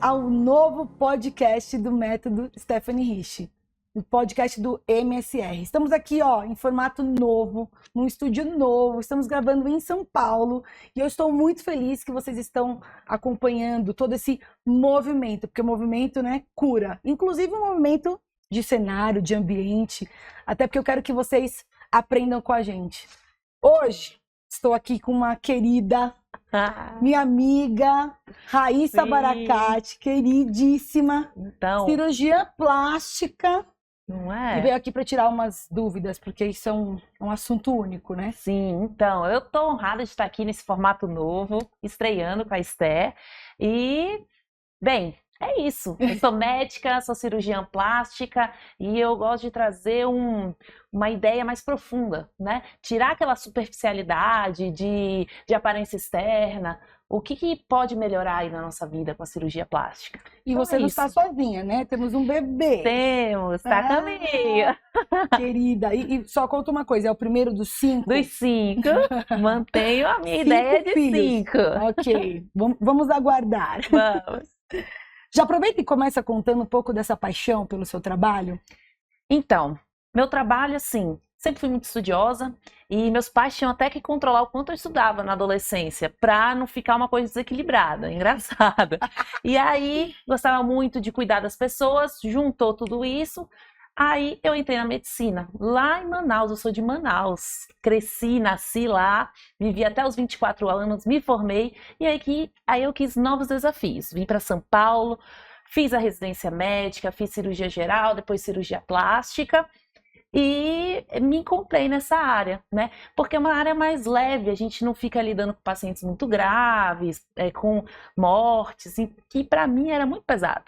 ao novo podcast do Método Stephanie Rich, o podcast do MSR. Estamos aqui, em formato novo, num estúdio novo, estamos gravando em São Paulo e eu estou muito feliz que vocês estão acompanhando todo esse movimento, porque o movimento, cura, inclusive um movimento de cenário, de ambiente, até porque eu quero que vocês aprendam com a gente. Hoje, estou aqui com uma querida, minha amiga, Raíssa Baracate, queridíssima, cirurgia plástica. Não é? E veio aqui para tirar umas dúvidas, porque isso é um assunto único, né? Sim, então, eu tô honrada de estar aqui nesse formato novo, estreando com a Esté. E, bem, é isso. Eu sou médica, sou cirurgiã plástica e eu gosto de trazer uma ideia mais profunda, né? Tirar aquela superficialidade de aparência externa. O que pode melhorar aí na nossa vida com a cirurgia plástica? E então você não está sozinha, né? Temos um bebê. Temos, tá a caminho. Querida, e só conta uma coisa, é o primeiro dos 5? Dos 5, mantenho a minha ideia de 5. Ok, vamos aguardar. Vamos. Já aproveita e começa contando um pouco dessa paixão pelo seu trabalho? Então, meu trabalho, assim, sempre fui muito estudiosa e meus pais tinham até que controlar o quanto eu estudava na adolescência para não ficar uma coisa desequilibrada, engraçada. E aí, gostava muito de cuidar das pessoas, juntou tudo isso. Aí eu entrei na medicina, lá em Manaus, eu sou de Manaus, cresci, nasci lá, vivi até os 24 anos, me formei, e aí eu quis novos desafios, vim para São Paulo, fiz a residência médica, fiz cirurgia geral, depois cirurgia plástica, e me encontrei nessa área, né? Porque é uma área mais leve, a gente não fica lidando com pacientes muito graves, com mortes, que para mim era muito pesado.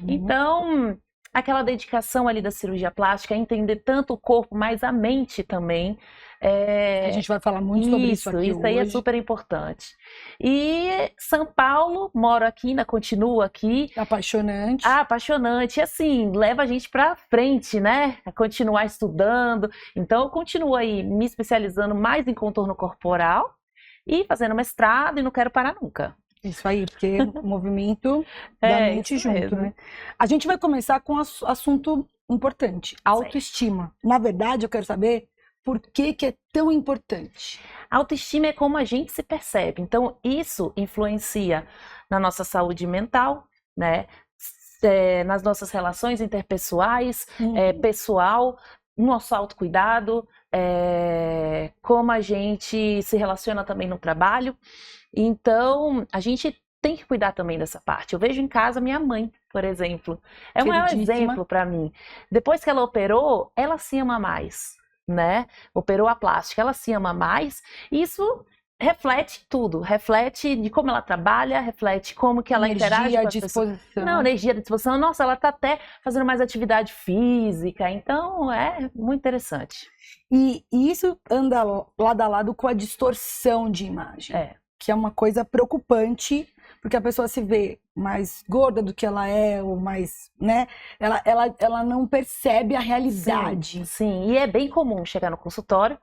Então, aquela dedicação ali da cirurgia plástica, entender tanto o corpo, mas a mente também. A gente vai falar muito sobre isso aqui Isso aí hoje. é super importante. E São Paulo, moro aqui, ainda continuo aqui. Apaixonante. Apaixonante. E assim, leva a gente pra frente, né? A continuar estudando. Então, eu continuo aí me especializando mais em contorno corporal e fazendo mestrado e não quero parar nunca. Isso aí, porque o movimento da mente junto, mesmo. né? A gente vai começar com um assunto importante, autoestima. Na verdade, eu quero saber por que é tão importante. Autoestima é como a gente se percebe. Então, isso influencia na nossa saúde mental, né? Nas nossas relações interpessoais, pessoal, no nosso autocuidado, como a gente se relaciona também no trabalho. Então, a gente tem que cuidar também dessa parte. Eu vejo em casa minha mãe, por exemplo. É o maior exemplo para mim. Depois que ela operou, ela se ama mais, né? Operou a plástica, ela se ama mais. Isso reflete tudo. Reflete de como ela trabalha, reflete como que ela interage com as pessoas. Não, energia de disposição. Nossa, ela tá até fazendo mais atividade física. Então, é muito interessante. E isso anda lado a lado com a distorção de imagem. Que é uma coisa preocupante, porque a pessoa se vê mais gorda do que ela é, ou mais, né? Ela não percebe a realidade. Sim, e é bem comum chegar no consultório,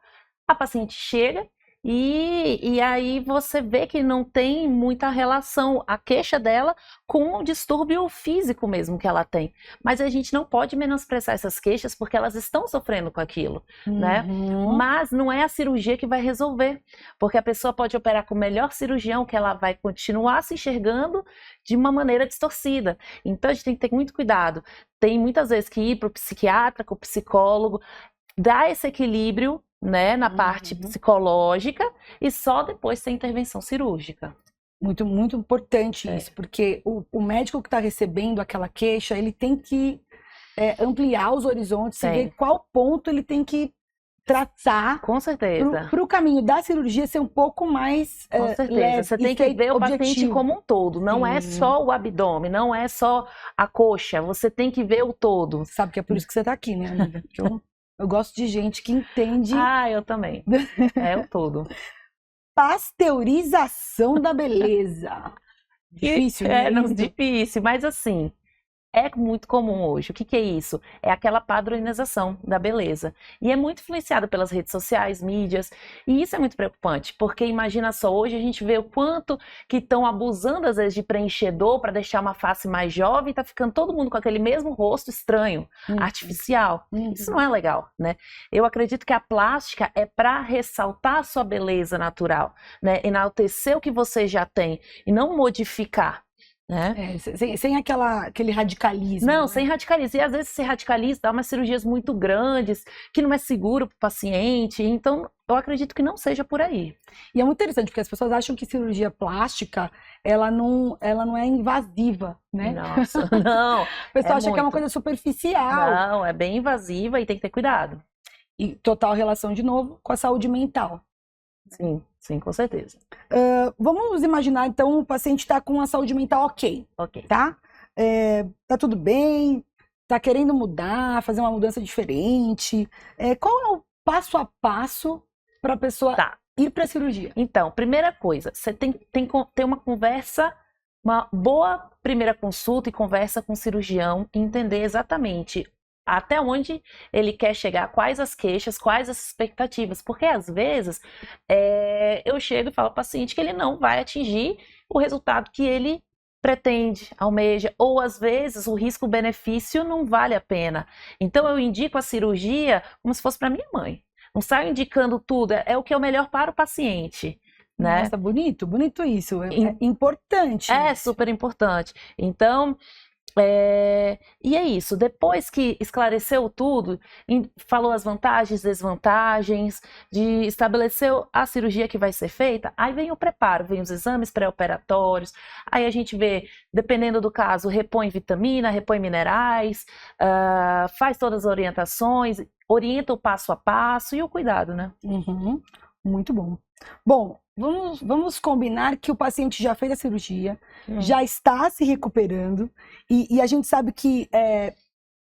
a paciente chega e aí você vê que não tem muita relação a queixa dela com o distúrbio físico mesmo que ela tem. Mas a gente não pode menosprezar essas queixas porque elas estão sofrendo com aquilo, né? Mas não é a cirurgia que vai resolver, porque a pessoa pode operar com o melhor cirurgião que ela vai continuar se enxergando de uma maneira distorcida. Então a gente tem que ter muito cuidado. Tem muitas vezes que ir para o psiquiatra, com o psicólogo, dar esse equilíbrio, né, na parte psicológica e só depois ter intervenção cirúrgica. Muito, muito importante isso, porque o médico que está recebendo aquela queixa, ele tem que ampliar os horizontes e ver qual ponto ele tem que tratar. Com certeza. Para o caminho da cirurgia ser um pouco mais Com certeza. leve. Você tem que ver o paciente como um todo. Não é só o abdômen, não é só a coxa. Você tem que ver o todo. Sabe que é por isso que você está aqui, né, amiga? Porque eu gosto de gente que entende. Eu também. É o todo. Pasteurização da beleza. Difícil, né? Não, difícil, mas assim, é muito comum hoje. O que que é isso? É aquela padronização da beleza. E é muito influenciado pelas redes sociais, mídias, e isso é muito preocupante, porque imagina só, hoje a gente vê o quanto que estão abusando às vezes de preenchedor para deixar uma face mais jovem, e tá ficando todo mundo com aquele mesmo rosto estranho, artificial. Isso não é legal, né? Eu acredito que a plástica é para ressaltar a sua beleza natural, né? Enaltecer o que você já tem e não modificar. Né? Sem aquele radicalismo. Não, né? sem radicalismo. E às vezes esse radicalismo dá umas cirurgias muito grandes, que não é seguro para o paciente. Então, eu acredito que não seja por aí. E é muito interessante, porque as pessoas acham que cirurgia plástica, ela não é invasiva, né? Nossa, não. O pessoal acha que é uma coisa superficial. Não, é bem invasiva e tem que ter cuidado. E total relação, de novo, com a saúde mental. Sim, sim, com certeza. Vamos imaginar, então, o paciente está com a saúde mental ok, tá? Tá tudo bem, tá querendo mudar, fazer uma mudança diferente. Qual é o passo a passo para a pessoa ir para a cirurgia? Então, primeira coisa, você tem que ter uma conversa, uma boa primeira consulta e conversa com o cirurgião, e entender exatamente até onde ele quer chegar, quais as queixas, quais as expectativas, porque às vezes eu chego e falo ao paciente que ele não vai atingir o resultado que ele pretende, almeja, ou às vezes o risco-benefício não vale a pena. Então eu indico a cirurgia como se fosse para minha mãe. Não saio indicando tudo, é o que é o melhor para o paciente. Né? Nossa, bonito isso, é importante. É super importante. Então, e é isso, depois que esclareceu tudo, falou as vantagens, desvantagens, estabeleceu a cirurgia que vai ser feita, aí vem o preparo, vem os exames pré-operatórios, aí a gente vê, dependendo do caso, repõe vitamina, repõe minerais, faz todas as orientações, orienta o passo a passo e o cuidado, né? Muito bom. Bom, vamos combinar que o paciente já fez a cirurgia, já está se recuperando, e a gente sabe que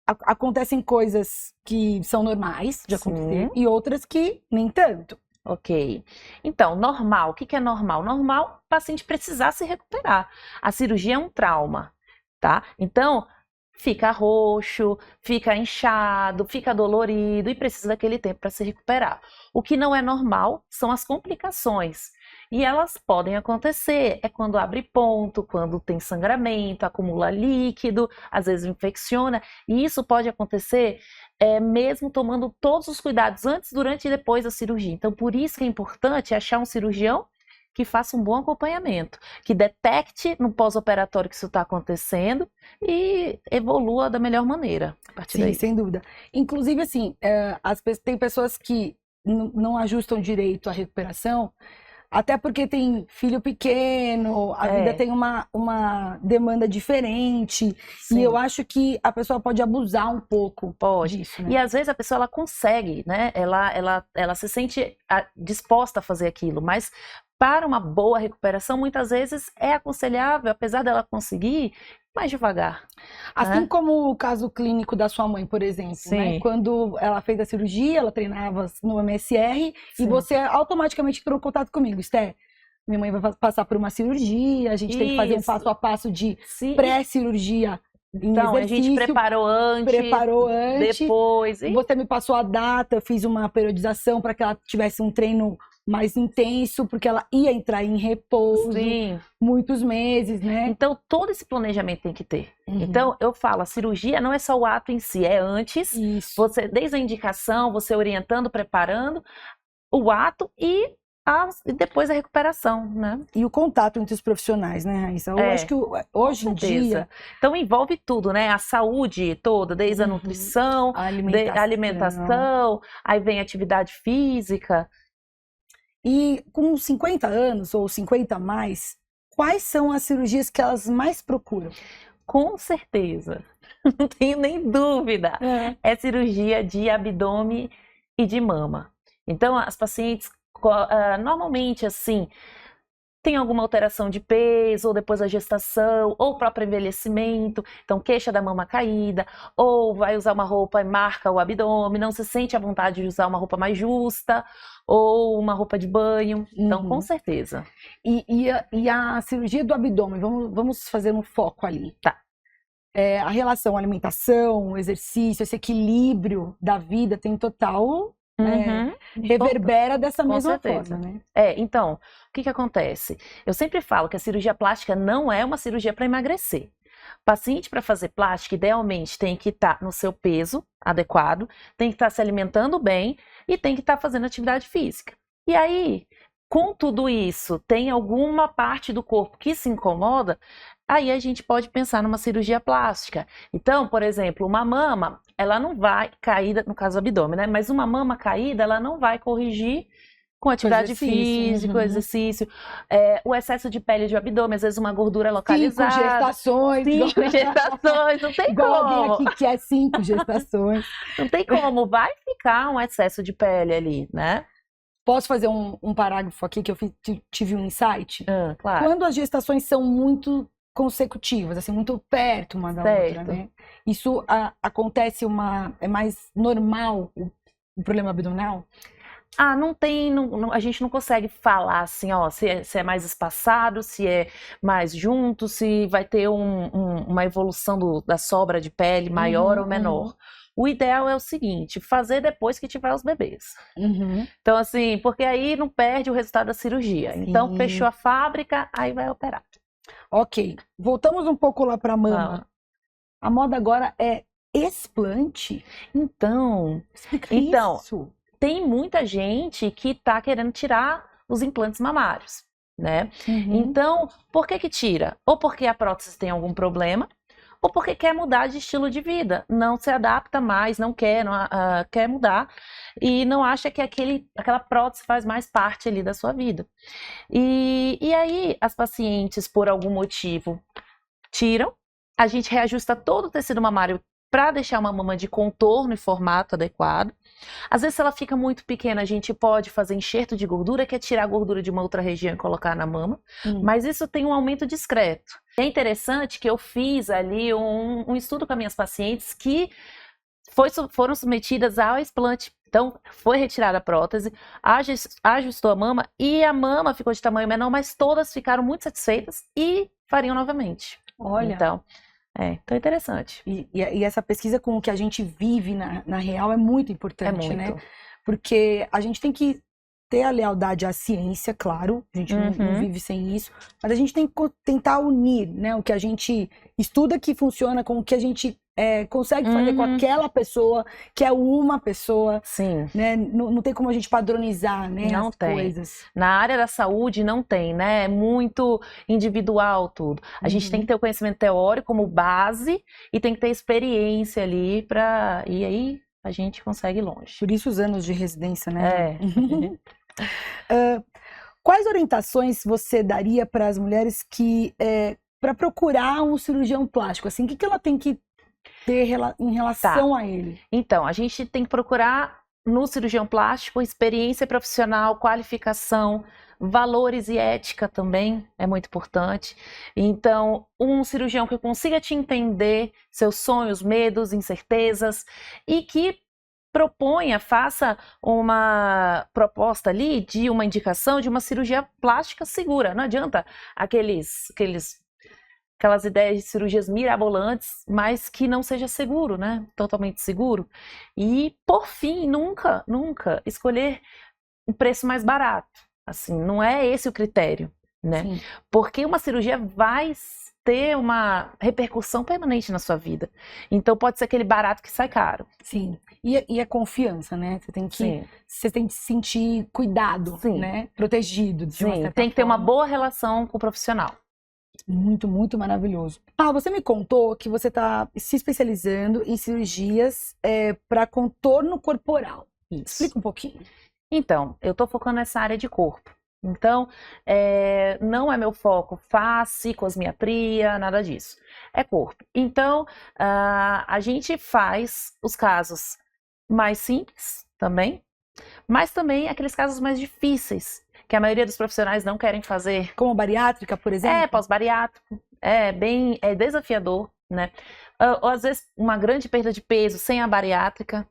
acontecem coisas que são normais de acontecer e outras que nem tanto. Ok. Então, normal. O que é normal? Normal, o paciente precisar se recuperar. A cirurgia é um trauma, tá? Então, fica roxo, fica inchado, fica dolorido e precisa daquele tempo para se recuperar. O que não é normal são as complicações. E elas podem acontecer, quando abre ponto, quando tem sangramento, acumula líquido, às vezes infecciona, e isso pode acontecer mesmo tomando todos os cuidados antes, durante e depois da cirurgia. Então, por isso que é importante achar um cirurgião que faça um bom acompanhamento, que detecte no pós-operatório que isso está acontecendo e evolua da melhor maneira. Sim, sem dúvida. Inclusive, assim, tem pessoas que não ajustam direito a recuperação, até porque tem filho pequeno, a vida tem uma demanda diferente. Sim. E eu acho que a pessoa pode abusar um pouco disso. Né? E às vezes a pessoa ela consegue, né? Ela se sente disposta a fazer aquilo, mas para uma boa recuperação, muitas vezes é aconselhável, apesar dela conseguir, mais devagar. Assim como o caso clínico da sua mãe, por exemplo, né? Quando ela fez a cirurgia, ela treinava no MSR e você automaticamente entrou em contato comigo. Esté, minha mãe vai passar por uma cirurgia, a gente tem que fazer um passo a passo de pré-cirurgia. Então, a gente preparou antes, depois. Você me passou a data, eu fiz uma periodização para que ela tivesse um treino mais intenso, porque ela ia entrar em repouso muitos meses, né? Então, todo esse planejamento tem que ter. Então, eu falo, a cirurgia não é só o ato em si, é antes, você, desde a indicação, você orientando, preparando o ato e depois a recuperação, né? E o contato entre os profissionais, né, Raíssa? Eu acho que hoje em dia... Então, envolve tudo, né? A saúde toda, desde a nutrição, a alimentação, aí vem a atividade física. E com 50 anos ou 50 a mais, quais são as cirurgias que elas mais procuram? Com certeza, não tenho nem dúvida. É cirurgia de abdômen e de mama. Então, as pacientes, normalmente, assim, tem alguma alteração de peso, ou depois da gestação, ou próprio envelhecimento, então queixa da mama caída, ou vai usar uma roupa e marca o abdômen, não se sente à vontade de usar uma roupa mais justa, ou uma roupa de banho, então com certeza. E a cirurgia do abdômen, vamos fazer um foco ali. Tá. a relação alimentação, exercício, esse equilíbrio da vida tem total reverbera dessa Com mesma certeza. forma, né? Então, o que acontece? Eu sempre falo que a cirurgia plástica não é uma cirurgia para emagrecer. O paciente, para fazer plástica, idealmente tem que estar no seu peso adequado, tem que estar se alimentando bem e tem que estar fazendo atividade física. E aí, com tudo isso, tem alguma parte do corpo que se incomoda, aí a gente pode pensar numa cirurgia plástica. Então, por exemplo, uma mama, ela não vai cair, no caso do abdômen, né? Mas uma mama caída, ela não vai corrigir com atividade física, exercício. O excesso de pele de abdômen, às vezes uma gordura localizada. 5 gestações. 5 gestações, não tem igual como. alguém aqui que é 5 gestações. Não tem como, vai ficar um excesso de pele ali, né? Posso fazer um parágrafo aqui que eu tive um insight? Claro. Quando as gestações são muito consecutivas, assim, muito perto uma da outra, né? Isso acontece é mais normal o problema abdominal? Não tem, a gente não consegue falar assim, ó, se é mais espaçado, se é mais junto, se vai ter uma evolução da sobra de pele maior ou menor. O ideal é o seguinte, fazer depois que tiver os bebês. Então, assim, porque aí não perde o resultado da cirurgia. Sim. Então, fechou a fábrica, aí vai operar. Ok, voltamos um pouco lá para a mama. A moda agora é explante? Então, explica isso. Tem muita gente que tá querendo tirar os implantes mamários, né? Então, por que tira? Ou porque a prótese tem algum problema, ou porque quer mudar de estilo de vida, não se adapta mais, não quer, quer mudar e não acha que aquela prótese faz mais parte ali da sua vida. E aí as pacientes, por algum motivo, tiram, a gente reajusta todo o tecido mamário para deixar uma mama de contorno e formato adequado. Às vezes, se ela fica muito pequena, a gente pode fazer enxerto de gordura, que é tirar a gordura de uma outra região e colocar na mama. Mas isso tem um aumento discreto. É interessante que eu fiz ali um estudo com as minhas pacientes que foram submetidas ao explante. Então, foi retirada a prótese, ajustou a mama e a mama ficou de tamanho menor, mas todas ficaram muito satisfeitas e fariam novamente. Olha. Então é interessante. E essa pesquisa com o que a gente vive na real é muito importante, né? Porque a gente tem que ter a lealdade à ciência, claro, a gente não vive sem isso, mas a gente tem que tentar unir, né, o que a gente estuda que funciona com o que a gente consegue fazer com aquela pessoa, que é uma pessoa. Sim. Né? Não tem como a gente padronizar, né, não as tem. coisas. Na área da saúde não tem, né? É muito individual tudo. A gente tem que ter o conhecimento teórico como base e tem que ter experiência ali e aí a gente consegue ir longe. Por isso os anos de residência, né? Quais orientações você daria para as mulheres para procurar um cirurgião plástico? Assim, o que ela tem que ter em relação a ele? Então, a gente tem que procurar no cirurgião plástico experiência profissional, qualificação, valores e ética também é muito importante. Então, um cirurgião que consiga te entender seus sonhos, medos, incertezas e que faça uma proposta ali de uma indicação de uma cirurgia plástica segura. Não adianta aquelas ideias de cirurgias mirabolantes, mas que não seja seguro, né? Totalmente seguro. E, por fim, nunca escolher um preço mais barato. Assim, não é esse o critério, né? Sim. Porque uma cirurgia vai ter uma repercussão permanente na sua vida. Então, pode ser aquele barato que sai caro. Sim. E a confiança, né? Você tem que se sentir cuidado, né? Protegido. De uma certa tem que ter uma boa relação com o profissional. Muito, muito maravilhoso. Você me contou que você está se especializando em cirurgias para contorno corporal. Isso. Explica um pouquinho. Então, eu estou focando nessa área de corpo. Então, não é meu foco face, cosmiatria, nada disso. É corpo. Então, a gente faz os casos mais simples também, mas também aqueles casos mais difíceis, que a maioria dos profissionais não querem fazer. Como bariátrica, por exemplo? Pós-bariátrico. É desafiador, né? Ou às vezes uma grande perda de peso sem a bariátrica.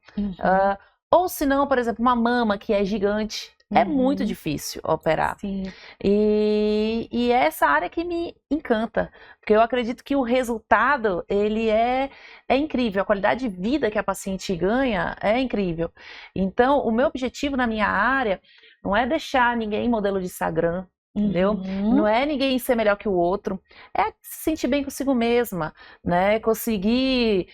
Ou se não, por exemplo, uma mama que é gigante, É muito difícil operar. Sim. E é essa área que me encanta, porque eu acredito que o resultado, ele é incrível, a qualidade de vida que a paciente ganha é incrível. Então, o meu objetivo na minha área não é deixar ninguém modelo de Instagram, entendeu? Não é ninguém ser melhor que o outro, é se sentir bem consigo mesma, né? Conseguir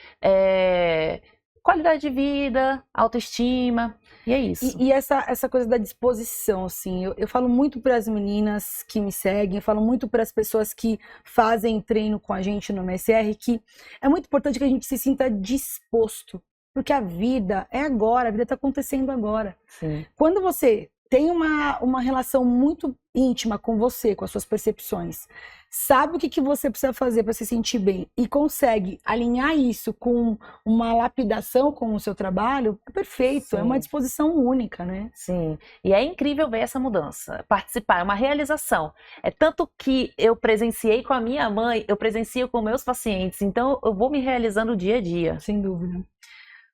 qualidade de vida, autoestima, e é isso. E essa coisa da disposição, assim, eu falo muito para as meninas que me seguem, eu falo muito para as pessoas que fazem treino com a gente no MSR, que é muito importante que a gente se sinta disposto, porque a vida é agora, a vida está acontecendo agora. Sim. Quando você tem uma relação muito íntima com você, com as suas percepções, sabe o que você precisa fazer para se sentir bem e consegue alinhar isso com uma lapidação com o seu trabalho, é perfeito, Sim. é uma disposição única, né? Sim, e é incrível ver essa mudança, participar, é uma realização. É tanto que eu presenciei com a minha mãe, eu presencio com meus pacientes, então eu vou me realizando dia a dia. Sem dúvida.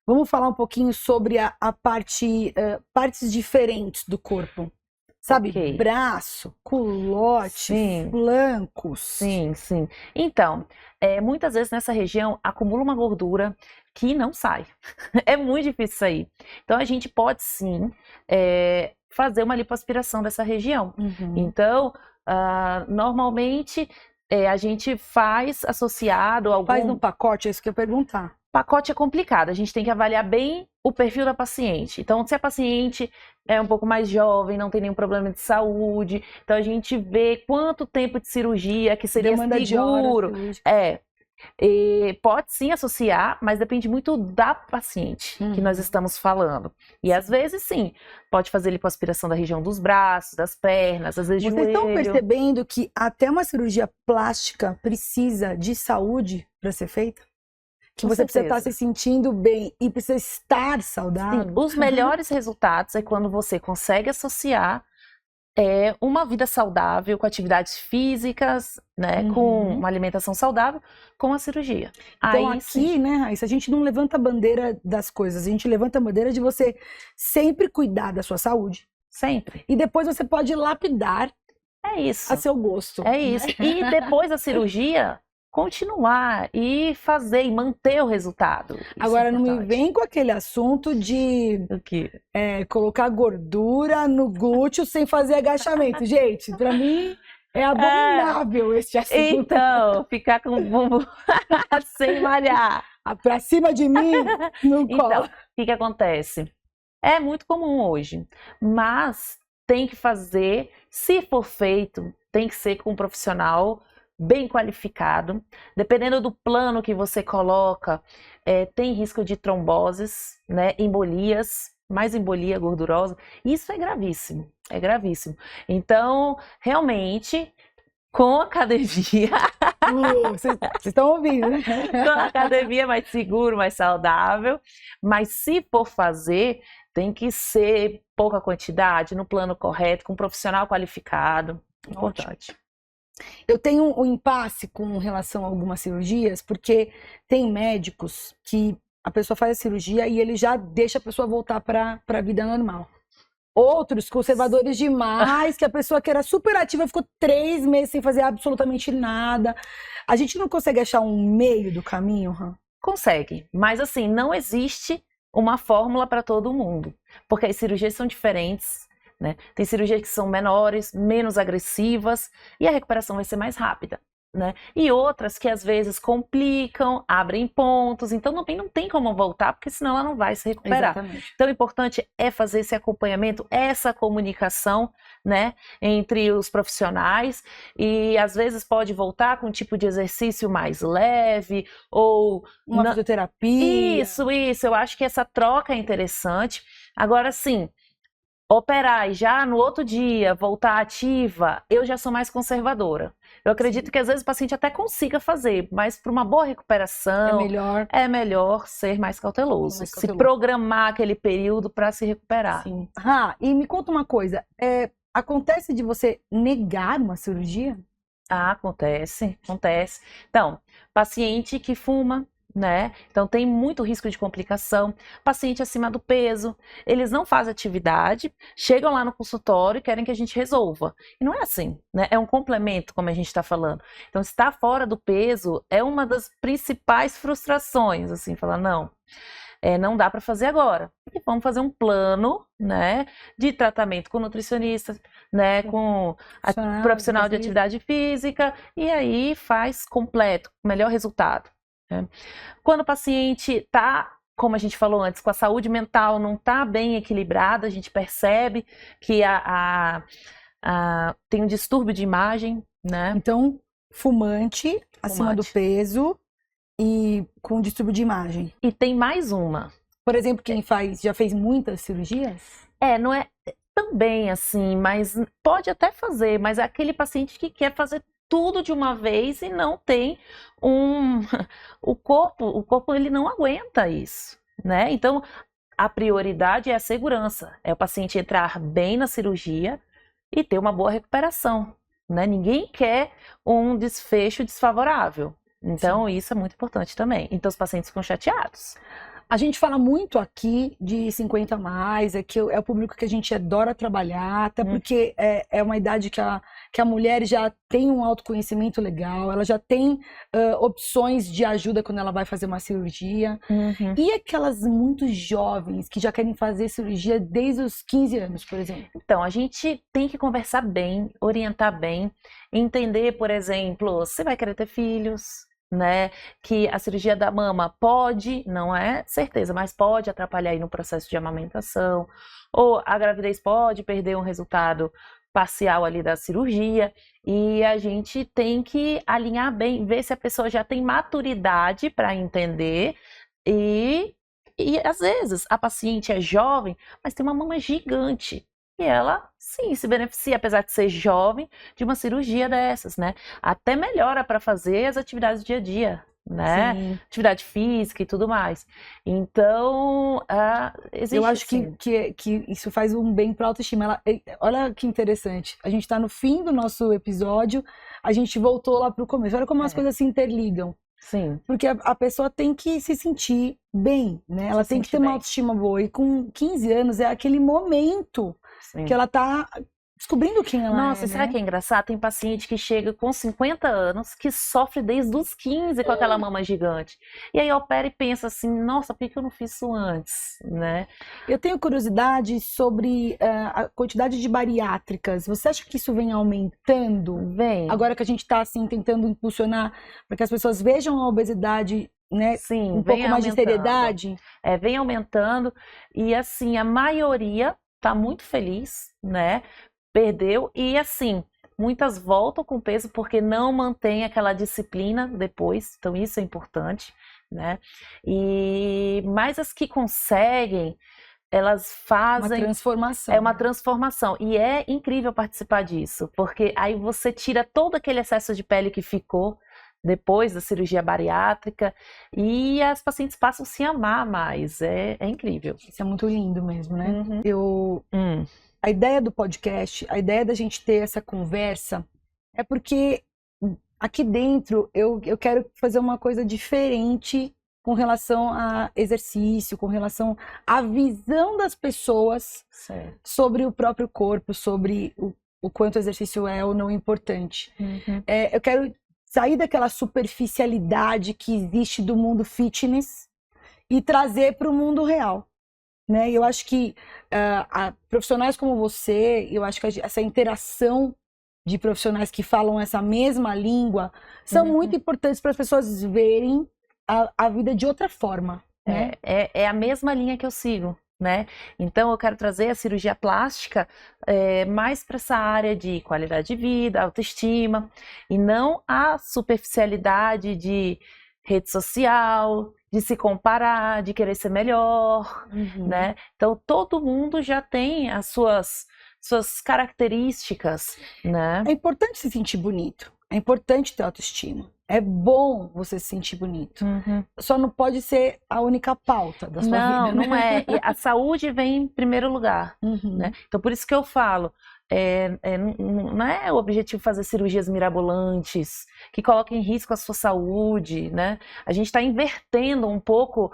Vamos falar um pouquinho sobre a partes diferentes do corpo. Sabe, Ok. braço, culote, Sim. flancos. Sim, sim. Então, muitas vezes nessa região acumula uma gordura que não sai. É muito difícil sair. Então, a gente pode sim fazer uma lipoaspiração dessa região. Então, normalmente a gente faz associado a algum... Faz no pacote, é isso que eu ia perguntar. Pacote é complicado, a gente tem que avaliar bem o perfil da paciente. Então, se a paciente é um pouco mais jovem, não tem nenhum problema de saúde, então a gente vê quanto tempo de cirurgia que seria Demanda seguro. de horas, Pode sim associar, mas depende muito da paciente que nós estamos falando. E às vezes sim, pode fazer lipoaspiração da região dos braços, das pernas, às vezes Vocês joelho. estão percebendo que até uma cirurgia plástica precisa de saúde para ser feita? Que Com você precisa estar certeza. se sentindo bem e precisa estar saudável. Sim, os melhores resultados é quando você consegue associar uma vida saudável com atividades físicas, né, com uma alimentação saudável, com a cirurgia. Então Aí, sim. aqui, né, Raíssa, a gente não levanta a bandeira das coisas, a gente levanta a bandeira de você sempre cuidar da sua saúde. Sempre. E depois você pode lapidar É isso. a seu gosto. É isso. E depois da cirurgia, continuar e fazer e manter o resultado. Isso Agora, é não me importante. vem com aquele assunto de O quê? colocar gordura no glúteo sem fazer agachamento. Gente, pra mim é abominável este assunto. Então, ficar com o bumbum sem malhar. Pra cima de mim, não cola. Então, o que acontece? É muito comum hoje, mas tem que fazer, se for feito, tem que ser com um profissional bem qualificado. Dependendo do plano que você coloca, tem risco de tromboses, né, embolias, mais embolia gordurosa. Isso é gravíssimo, é gravíssimo. Então, realmente, com academia, Vocês estão ouvindo, né? com academia é mais seguro, mais saudável, mas se for fazer, tem que ser pouca quantidade, no plano correto, com um profissional qualificado. Importante. Eu tenho um impasse com relação a algumas cirurgias, porque tem médicos que a pessoa faz a cirurgia e ele já deixa a pessoa voltar para a vida normal. Outros conservadores demais, que a pessoa que era super ativa ficou 3 meses sem fazer absolutamente nada. A gente não consegue achar um meio do caminho, Han? Consegue, mas assim, não existe uma fórmula para todo mundo, porque as cirurgias são diferentes, né? Tem cirurgias que são menores, menos agressivas e a recuperação vai ser mais rápida, né? E outras que às vezes complicam, abrem pontos, então não tem como voltar, porque senão ela não vai se recuperar. Exatamente. Então o importante é fazer esse acompanhamento, essa comunicação, né, entre os profissionais, e às vezes pode voltar com um tipo de exercício mais leve ou Uma fisioterapia. Isso, eu acho que essa troca é interessante. Agora sim, operar e já no outro dia voltar ativa, eu já sou mais conservadora. Eu acredito que às vezes o paciente até consiga fazer, mas para uma boa recuperação é melhor ser mais cauteloso. Se programar aquele período para se recuperar. Sim. E me conta uma coisa, acontece de você negar uma cirurgia? Acontece. Então, paciente que fuma, né? Então tem muito risco de complicação. Paciente acima do peso, eles não fazem atividade, chegam lá no consultório e querem que a gente resolva. E não é assim, né? É um complemento, como a gente está falando. Então, estar fora do peso é uma das principais frustrações, assim, falar, não. Não dá para fazer agora. E vamos fazer um plano, né, de tratamento com nutricionista, né, com profissional de atividade física, e aí faz completo, melhor resultado. Né? Quando o paciente está, como a gente falou antes, com a saúde mental não está bem equilibrada, a gente percebe que tem um distúrbio de imagem, né? Então, fumante, acima do peso e com distúrbio de imagem. E tem mais uma. Por exemplo, quem já fez muitas cirurgias? Não é também assim, mas pode até fazer, mas é aquele paciente que quer fazer tudo de uma vez e não tem o corpo ele não aguenta isso, né? Então, a prioridade é a segurança, é o paciente entrar bem na cirurgia e ter uma boa recuperação, né? Ninguém quer um desfecho desfavorável. Então, sim, isso é muito importante também. Então, os pacientes ficam chateados. A gente fala muito aqui de 50 a mais, é o público que a gente adora trabalhar, até porque é uma idade que a mulher já tem um autoconhecimento legal, ela já tem opções de ajuda quando ela vai fazer uma cirurgia. E aquelas muito jovens que já querem fazer cirurgia desde os 15 anos, por exemplo? Então, a gente tem que conversar bem, orientar bem, entender, por exemplo, você vai querer ter filhos, né, que a cirurgia da mama pode, não é certeza, mas pode atrapalhar aí no processo de amamentação, ou a gravidez pode perder um resultado parcial ali da cirurgia, e a gente tem que alinhar bem, ver se a pessoa já tem maturidade para entender, e às vezes a paciente é jovem, mas tem uma mama gigante. E ela, sim, se beneficia, apesar de ser jovem, de uma cirurgia dessas, né? Até melhora para fazer as atividades do dia a dia, né? Sim. Atividade física e tudo mais. Então, existe. Eu acho que isso faz um bem para a autoestima. Olha que interessante. A gente está no fim do nosso episódio, a gente voltou lá para o começo. Olha como as coisas se interligam. Sim. Porque a pessoa tem que se sentir bem, né? Ela tem que ter uma autoestima boa. E com 15 anos é aquele momento, sim, que ela tá descobrindo quem ela é. Nossa, será que é engraçado? Tem paciente que chega com 50 anos, que sofre desde os 15 com aquela mama gigante. E aí opera e pensa assim, nossa, por que eu não fiz isso antes, né? Eu tenho curiosidade sobre a quantidade de bariátricas. Você acha que isso vem aumentando? Vem. Agora que a gente está assim, tentando impulsionar para que as pessoas vejam a obesidade, né, sim, um pouco mais de seriedade? Vem aumentando. E assim, a maioria tá muito feliz, né? Perdeu e assim, muitas voltam com peso porque não mantém aquela disciplina depois, então isso é importante, né? Mas as que conseguem, elas fazem... Uma transformação. É uma transformação e é incrível participar disso, porque aí você tira todo aquele excesso de pele que ficou depois da cirurgia bariátrica e as pacientes passam a se amar mais, é incrível. Isso é muito lindo mesmo, né? A ideia do podcast, a ideia da gente ter essa conversa é porque aqui dentro eu quero fazer uma coisa diferente com relação a exercício, com relação à visão das pessoas, certo, sobre o próprio corpo, sobre o quanto o exercício é ou não importante. Eu quero sair daquela superficialidade que existe do mundo fitness e trazer para o mundo real. Né? Eu acho que profissionais como você, eu acho que essa interação de profissionais que falam essa mesma língua são muito importantes para as pessoas verem a vida de outra forma. Né? É a mesma linha que eu sigo, né? Então eu quero trazer a cirurgia plástica mais para essa área de qualidade de vida, autoestima, e não a superficialidade de rede social, de se comparar, de querer ser melhor, né? Então todo mundo já tem as suas características, né? É importante se sentir bonito, é importante ter autoestima, é bom você se sentir bonito. Só não pode ser a única pauta da sua vida. Não é. E a saúde vem em primeiro lugar, né? Então por isso que eu falo, não é o objetivo fazer cirurgias mirabolantes, que coloquem em risco a sua saúde, né? A gente está invertendo um pouco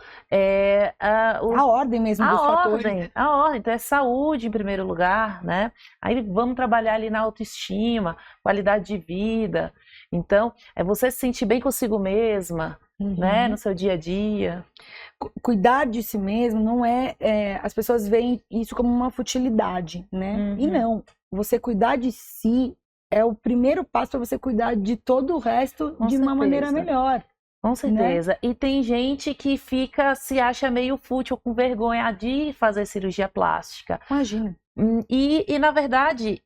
A ordem mesmo dos fatores. A ordem, então é saúde em primeiro lugar, né? Aí vamos trabalhar ali na autoestima, qualidade de vida. Então, é você se sentir bem consigo mesma, né? No seu dia a dia. Cuidar de si mesmo não as pessoas veem isso como uma futilidade, né? E não, você cuidar de si é o primeiro passo para você cuidar de todo o resto de uma maneira melhor. Com certeza. Né? E tem gente que se acha meio fútil, com vergonha de fazer cirurgia plástica. Imagina. E na verdade,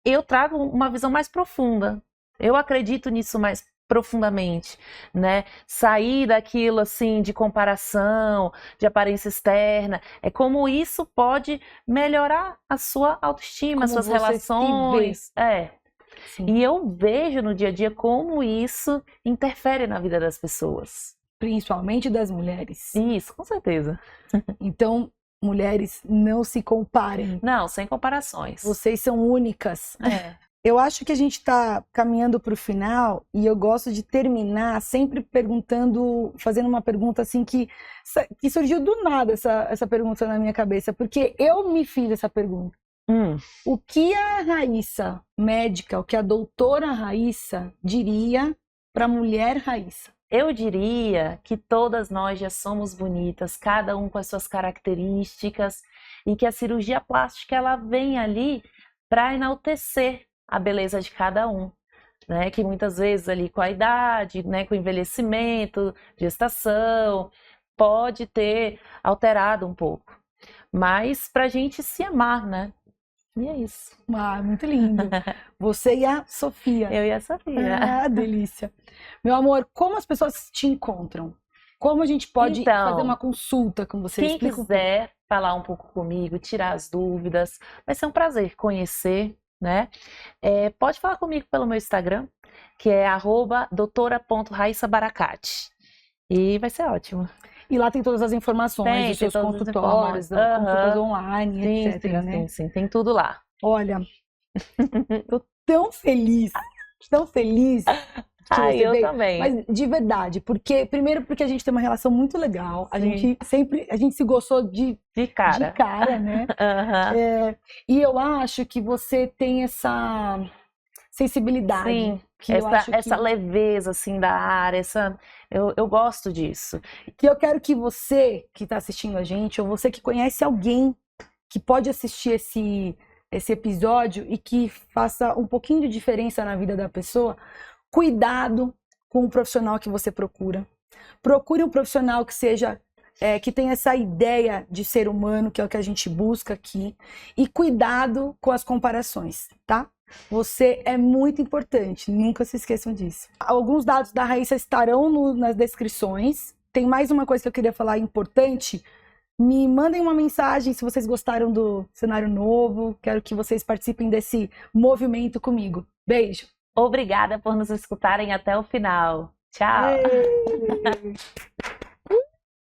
eu trago uma visão mais profunda. Eu acredito nisso mais profundamente, né? Sair daquilo assim de comparação, de aparência externa, é como isso pode melhorar a sua autoestima, as suas relações. Sim. E eu vejo no dia a dia como isso interfere na vida das pessoas. Principalmente das mulheres. Isso, com certeza. Então, mulheres, não se comparem. Não, sem comparações. Vocês são únicas. Eu acho que a gente está caminhando para o final e eu gosto de terminar sempre fazendo uma pergunta assim que surgiu do nada essa pergunta na minha cabeça, porque eu me fiz essa pergunta. O que a Raíssa, médica, o que a doutora Raíssa diria para a mulher Raíssa? Eu diria que todas nós já somos bonitas, cada um com as suas características, e que a cirurgia plástica ela vem ali para enaltecer a beleza de cada um, né? Que muitas vezes ali com a idade, né, com o envelhecimento, gestação, pode ter alterado um pouco. Mas pra gente se amar, né? E é isso. Muito lindo. Você e a Sofia. Eu e a Sofia. Delícia. Meu amor, como as pessoas te encontram? Como a gente pode fazer uma consulta com você? Quem quiser falar um pouco comigo, tirar as dúvidas, vai ser um prazer conhecer, né? Pode falar comigo pelo meu Instagram, que é @doutora.raissabaracate. E vai ser ótimo. E lá tem todas as informações dos seus consultórios, consultas online, etc. Sim, tem tudo lá. Olha, tô tão feliz de te receber. Eu também. Mas de verdade, primeiro porque a gente tem uma relação muito legal, a gente se gostou de cara, né? E eu acho que você tem essa sensibilidade. Sim, essa leveza assim da área, eu gosto disso. Que eu quero que você que está assistindo a gente, ou você que conhece alguém que pode assistir esse episódio e que faça um pouquinho de diferença na vida da pessoa, cuidado com o profissional que você procura. Procure um profissional que seja que tenha essa ideia de ser humano, que é o que a gente busca aqui, e cuidado com as comparações, tá? Você é muito importante, nunca se esqueçam disso. Alguns dados da Raíssa estarão nas descrições. Tem mais uma coisa que eu queria falar importante. Me mandem uma mensagem se vocês gostaram do cenário novo. Quero que vocês participem desse movimento comigo. Beijo! Obrigada por nos escutarem até o final. Tchau!